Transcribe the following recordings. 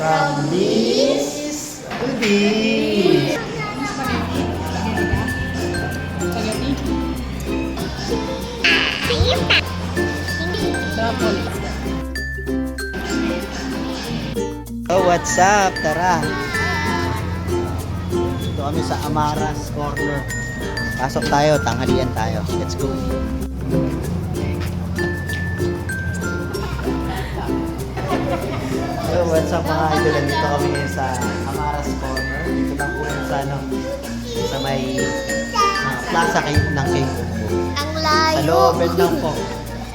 From this to this. Oh, what's up? Tara. Dito kami sa Amaras Corner. Pasok tayo, tanghalian tayo. Let's go. So, what's up mga idol? Dito kami sa Amaras Corner. Dito lang po yung sa may plaza ng King Kong. Ang layo. Sa looban lang po.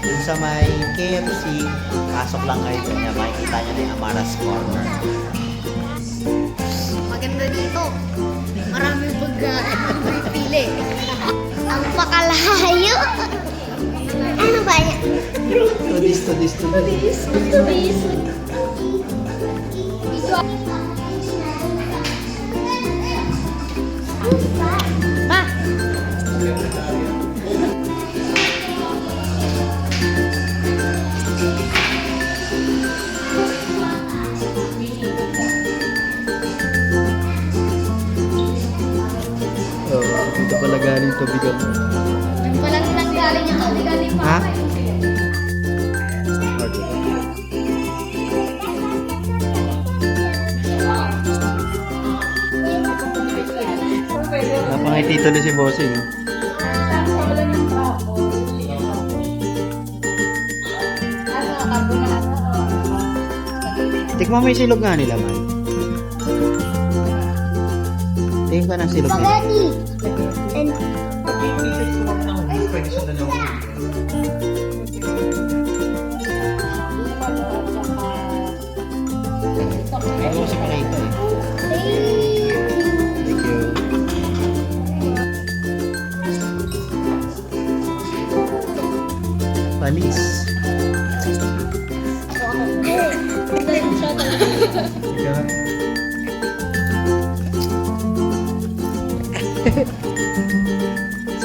Yung sa may KFC, pasok lang kayo doon. Makikita nyo na yung Amaras Corner. Maganda dito. Maraming pagkain. Maraming pili. Ang pakalayo. Ano ba yan? To this. Pa! Oh, dito pala galing tubig ako. Walang nanggaling yung galing pa. Ha? Napangiti tuloy si Bossing. Tikman mo yung silog nga nila, man. Tingin ka ng silog nila. Spaghetti! And Ay, ko si Pakito eh. Thank you. Panis.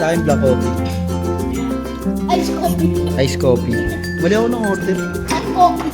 Sa akin, black coffee. ice coffee. Ice coffee. Mali ako ng order. At coffee.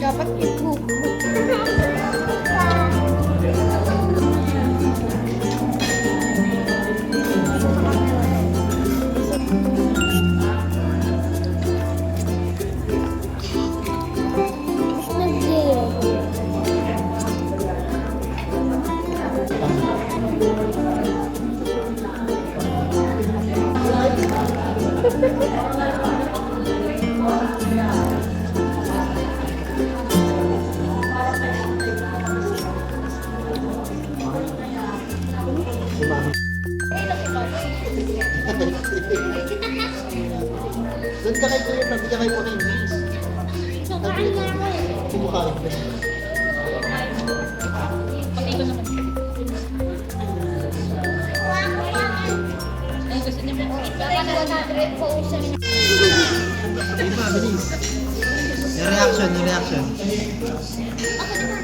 Dapat ito. Doon ka kay Kuya, nabigyan kayo po kayo. Nakain na ako eh. Kumakain ka. Iba, bilis. Yung reaction. Ako naman.